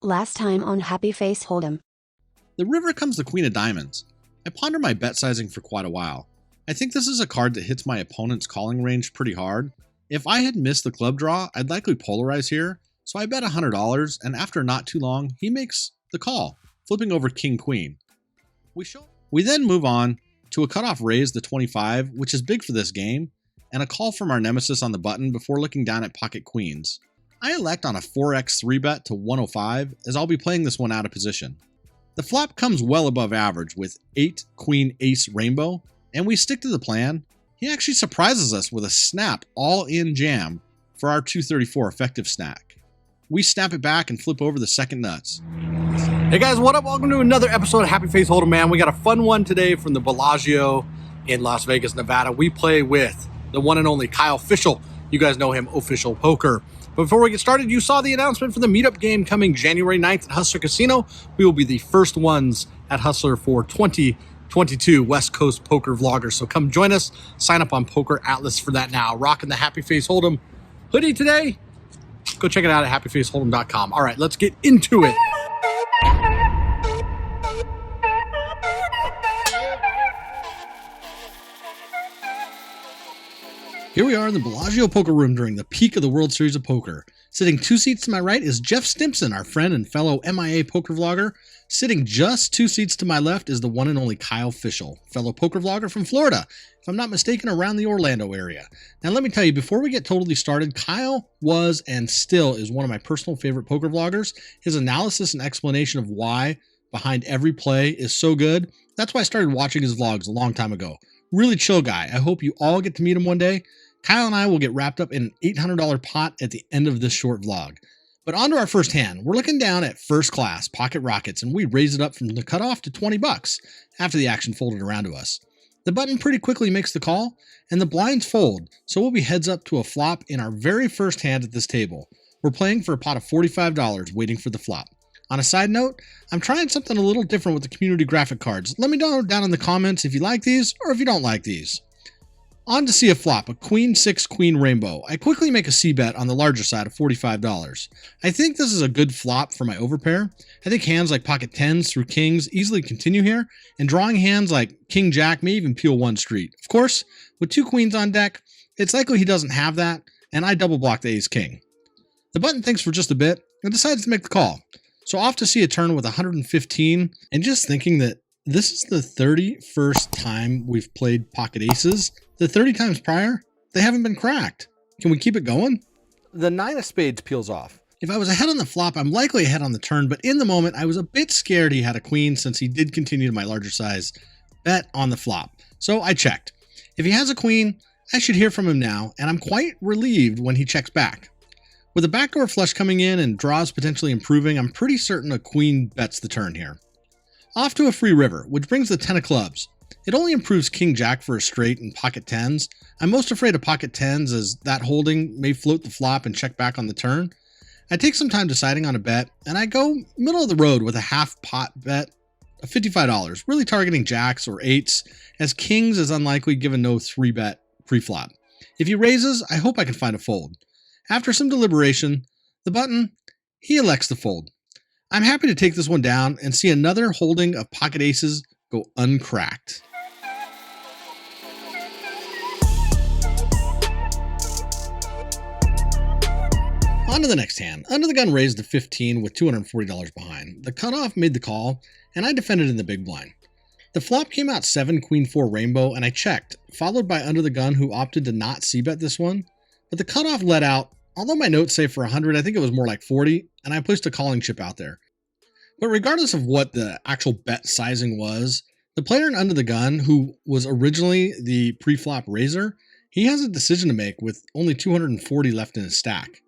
Last time on Happy Face Hold'em. The river comes the queen of diamonds. I ponder my bet sizing for quite a while. I think this is a card that hits my opponent's calling range pretty hard. If I had missed the club draw, I'd likely polarize here, so I bet $100, and after not too long, he makes the call, flipping over king-queen. We then move on to a cutoff raise to 25, which is big for this game, and a call from our nemesis on the button before looking down at pocket queens. I elect on a 4x 3-bet to 105, as I'll be playing this one out of position. The flop comes well above average with 8 queen ace rainbow, and we stick to the plan. He actually surprises us with a snap all-in jam for our 234 effective stack. We snap it back and flip over the second nuts. Hey guys, what up? Welcome to another episode of Happy Face Hold'em, man. We got a fun one today from the Bellagio in Las Vegas, Nevada. We play with the one and only Kyle Fischel. You guys know him, Official Poker. But before we get started, you saw the announcement for the meetup game coming January 9th at Hustler Casino. We will be the first ones at Hustler for 2022 West Coast Poker Vloggers. So come join us. Sign up on Poker Atlas for that now. Rocking the Happy Face Hold'em hoodie today. Go check it out at happyfacehold'em.com. All right, let's get into it. Here we are in the Bellagio poker room during the peak of the World Series of Poker. Sitting 2 seats to my right is Jeff Stimpson, our friend and fellow MIA poker vlogger. Sitting just 2 seats to my left is the one and only Kyle Fischel, fellow poker vlogger from Florida, if I'm not mistaken, around the Orlando area. Now let me tell you, before we get totally started, Kyle was and still is one of my personal favorite poker vloggers. His analysis and explanation of why behind every play is so good. That's why I started watching his vlogs a long time ago. Really chill guy. I hope you all get to meet him one day. Kyle and I will get wrapped up in an $800 pot at the end of this short vlog. But on to our first hand. We're looking down at first class pocket rockets, and we raise it up from the cutoff to 20 bucks after the action folded around to us. The button pretty quickly makes the call, and the blinds fold, so we'll be heads up to a flop in our very first hand at this table. We're playing for a pot of $45, waiting for the flop. On a side note, I'm trying something a little different with the community graphic cards. Let me know down in the comments if you like these or if you don't like these. On to see a flop, a queen 6 queen rainbow. I quickly make a c-bet on the larger side of $45. I think this is a good flop for my overpair. I think hands like pocket 10s through kings easily continue here, and drawing hands like king jack may even peel one street. Of course, with 2 queens on deck, it's likely he doesn't have that, and I double block the ace king. The button thinks for just a bit and decides to make the call. So off to see a turn with 115, and just thinking that this is the 31st time we've played pocket aces. The 30 times prior, they haven't been cracked. Can we keep it going? The 9 of spades peels off. If I was ahead on the flop, I'm likely ahead on the turn, but in the moment, I was a bit scared he had a queen since he did continue to my larger size bet on the flop. So I checked. If he has a queen, I should hear from him now, and I'm quite relieved when he checks back. With a backdoor flush coming in and draws potentially improving, I'm pretty certain a queen bets the turn here. Off to a free river, which brings the 10 of clubs. It only improves king jack for a straight and pocket 10s. I'm most afraid of pocket 10s as that holding may float the flop and check back on the turn. I take some time deciding on a bet, and I go middle of the road with a half pot bet of $55, really targeting jacks or 8s, as kings is unlikely given no 3-bet pre-flop. If he raises, I hope I can find a fold. After some deliberation, the button, he elects to fold. I'm happy to take this one down and see another holding of pocket aces go uncracked. On to the next hand. Under the gun raised to 15 with $240 behind. The cutoff made the call, and I defended in the big blind. The flop came out 7 queen 4 rainbow, and I checked, followed by under the gun who opted to not c-bet this one. But the cutoff let out. Although my notes say for 100, I think it was more like 40, and I placed a calling chip out there. But regardless of what the actual bet sizing was, the player in under the gun, who was originally the pre-flop raiser, he has a decision to make with only 240 left in his stack.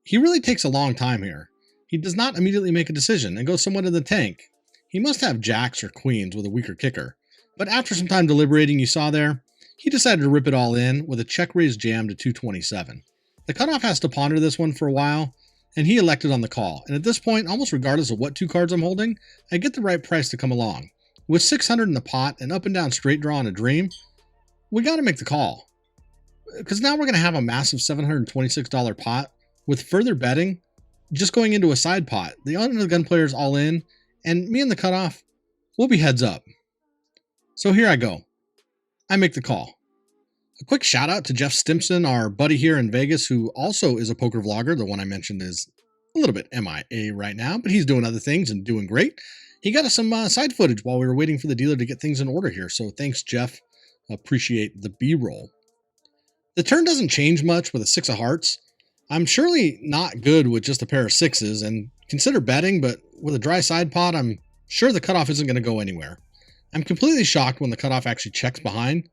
He really takes a long time here. He does not immediately make a decision and goes somewhat in the tank. He must have jacks or queens with a weaker kicker. But after some time deliberating, you saw there, he decided to rip it all in with a check raise jam to 227. The cutoff has to ponder this one for a while, and he elected on the call. And at this point, almost regardless of what 2 cards I'm holding, I get the right price to come along. With 600 in the pot and up and down straight draw on a dream, we got to make the call. Because now we're going to have a massive $726 pot with further betting just going into a side pot. The under the gun player's all in, and me and the cutoff, we'll be heads up. So here I go. I make the call. A quick shout out to Jeff Stimpson, our buddy here in Vegas, who also is a poker vlogger. The one I mentioned is a little bit MIA right now, but he's doing other things and doing great. He got us some side footage while we were waiting for the dealer to get things in order here. So thanks, Jeff. Appreciate the B-roll. The turn doesn't change much with a 6 of hearts. I'm surely not good with just a pair of 6s and consider betting, but with a dry side pot, I'm sure the cutoff isn't going to go anywhere. I'm completely shocked when the cutoff actually checks behind.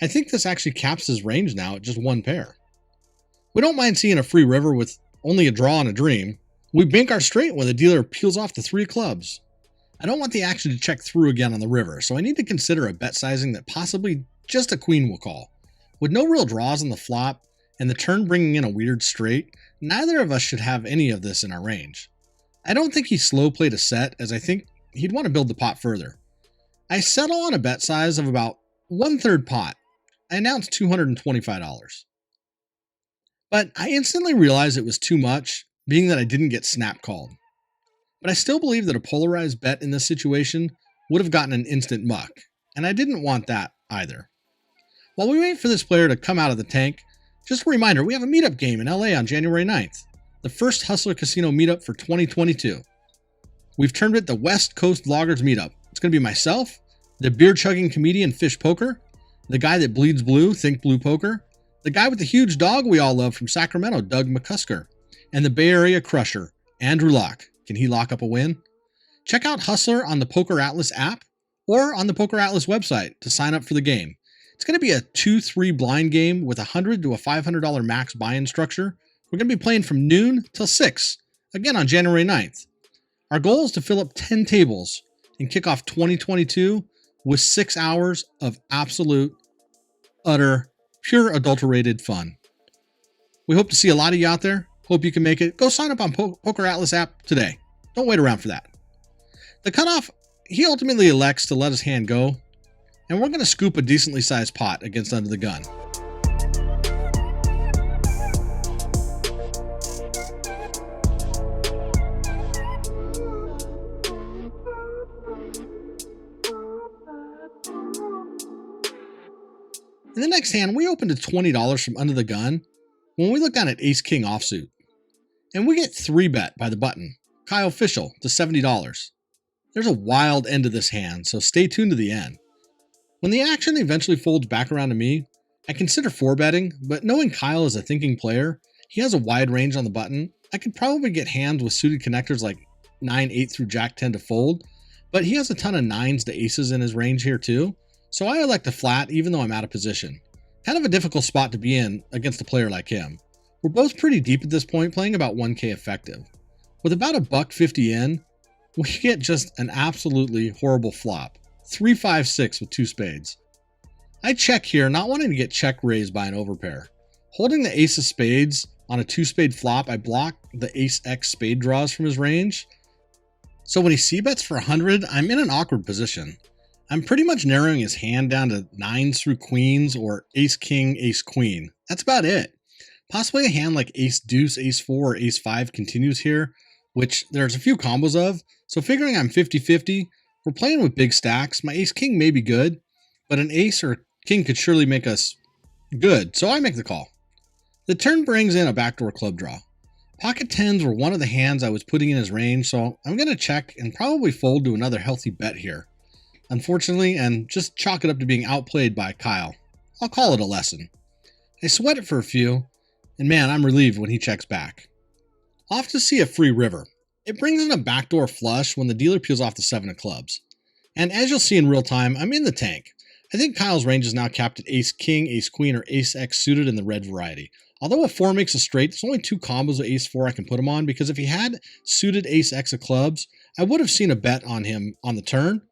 I think this actually caps his range now at just one pair. We don't mind seeing a free river with only a draw and a dream. We bank our straight when the dealer peels off the 3 of clubs. I don't want the action to check through again on the river, so I need to consider a bet sizing that possibly just a queen will call. With no real draws on the flop and the turn bringing in a weird straight, neither of us should have any of this in our range. I don't think he slow played a set, as I think he'd want to build the pot further. I settle on a bet size of about 1/3 pot. I announced $225. But I instantly realized it was too much, being that I didn't get snap called. But I still believe that a polarized bet in this situation would have gotten an instant muck, and I didn't want that either. While we wait for this player to come out of the tank, just a reminder, we have a meetup game in LA on January 9th, the first Hustler Casino meetup for 2022. We've termed it the West Coast Vloggers Meetup. It's going to be myself, the beer-chugging comedian Fish Poker, the guy that bleeds blue, Think Blue Poker, the guy with the huge dog we all love from Sacramento, Doug McCusker, and the Bay Area crusher, Andrew Locke. Can he lock up a win? Check out Hustler on the Poker Atlas app or on the Poker Atlas website to sign up for the game. It's going to be a 2-3 blind game with a $100 to a $500 max buy-in structure. We're going to be playing from noon till 6, again on January 9th. Our goal is to fill up 10 tables and kick off 2022 with 6 hours of absolute, utter, pure adulterated fun. We hope to see a lot of you out there. Hope you can make it. Go sign up on Poker Atlas app today. Don't wait around for that. The cutoff, he ultimately elects to let his hand go, and we're going to scoop a decently sized pot against under the gun. In the next hand, we opened to $20 from under the gun when we look down at Ace-King offsuit. And we get 3-bet by the button, Kyle Official, to $70. There's a wild end to this hand, so stay tuned to the end. When the action eventually folds back around to me, I consider 4-betting, but knowing Kyle is a thinking player, he has a wide range on the button. I could probably get hands with suited connectors like 9-8 through Jack-10 to fold, but he has a ton of 9s to aces in his range here too, so I elect a flat even though I'm out of position. Kind of a difficult spot to be in against a player like him. We're both pretty deep at this point, playing about 1K effective. With about $1.50 in, we get just an absolutely horrible flop. 3-5-6 with 2 spades. I check here, not wanting to get check raised by an overpair. Holding the ace of spades on a 2-spade flop, I block the ace-x spade draws from his range. So when he c-bets for 100, I'm in an awkward position. I'm pretty much narrowing his hand down to 9s through queens or ace-king, ace-queen. That's about it. Possibly a hand like ace-deuce, ace-4, or ace-5 continues here, which there's a few combos of. So figuring I'm 50-50, we're playing with big stacks. My ace-king may be good, but an ace or king could surely make us good, so I make the call. The turn brings in a backdoor club draw. Pocket 10s were one of the hands I was putting in his range, so I'm going to check and probably fold to another healthy bet here. Unfortunately, and just chalk it up to being outplayed by Kyle. I'll call it a lesson. I sweat it for a few, and man, I'm relieved when he checks back. Off to see a free river. It brings in a backdoor flush when the dealer peels off the 7 of clubs. And as you'll see in real time, I'm in the tank. I think Kyle's range is now capped at ace-king, ace-queen, or ace-x suited in the red variety. Although a 4 makes a straight, there's only 2 combos of ace-4 I can put him on, because if he had suited ace-x of clubs, I would have seen a bet on him on the turn.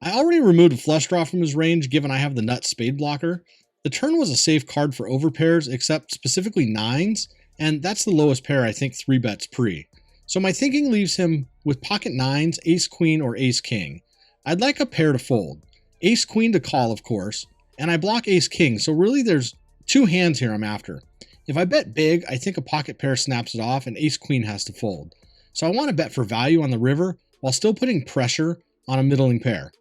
I already removed a flush draw from his range, given I have the nut spade blocker. The turn was a safe card for overpairs, except specifically 9s, and that's the lowest pair I think 3 bets pre. So my thinking leaves him with pocket 9s, ace-queen, or ace-king. I'd like a pair to fold. Ace-queen to call, of course, and I block ace-king, so really there's 2 hands here I'm after. If I bet big, I think a pocket pair snaps it off and ace queen has to fold. So I want to bet for value on the river while still putting pressure on a middling pair.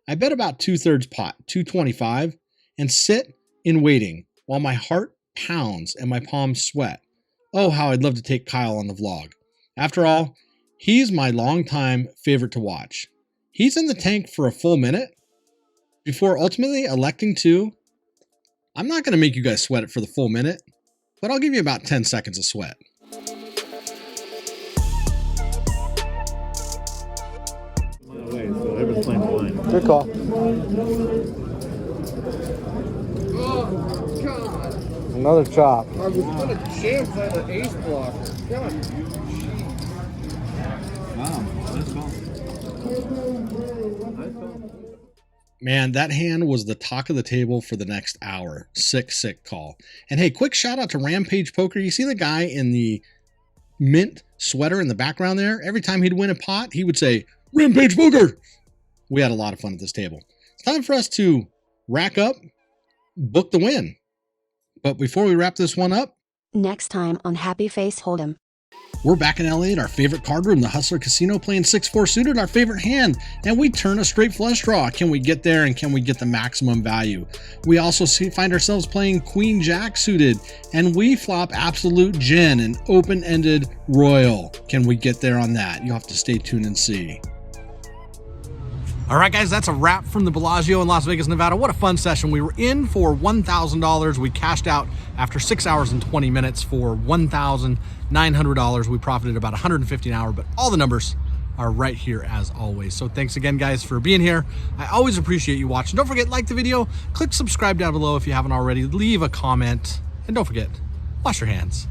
I bet about 2/3 pot, 225, and sit in waiting while my heart pounds and my palms sweat. Oh, how I'd love to take Kyle on the vlog. After all, he's my longtime favorite to watch. He's in the tank for a full minute before ultimately electing to. I'm not going to make you guys sweat it for the full minute, but I'll give you about 10 seconds of sweat. So everyone's playing blind. Good call. Oh, God. Another chop. I was going to jam by the ace blocker. God. Wow, nice call. Man, that hand was the talk of the table for the next hour. Sick call. And hey, quick shout out to Rampage Poker. You see the guy in the mint sweater in the background there? Every time he'd win a pot, he would say, Rampage Poker! We had a lot of fun at this table. It's time for us to rack up, book the win. But before we wrap this one up, Next time on Happy Face Hold'em. we're back in LA at our favorite card room, the Hustler Casino, playing 6-4 suited, our favorite hand, and we turn a straight flush draw. Can we get there, and can we get the maximum value? We also find ourselves playing Queen Jack suited, and we flop absolute gin, an open-ended royal. Can we get there on that? You'll have to stay tuned and see. All right, guys, that's a wrap from the Bellagio in Las Vegas, Nevada. What a fun session. We were in for $1,000. We cashed out after 6 hours and 20 minutes for $1,900. We profited about $150 an hour, but all the numbers are right here as always. So thanks again, guys, for being here. I always appreciate you watching. Don't forget, like the video, click subscribe down below if you haven't already, leave a comment, and don't forget, wash your hands.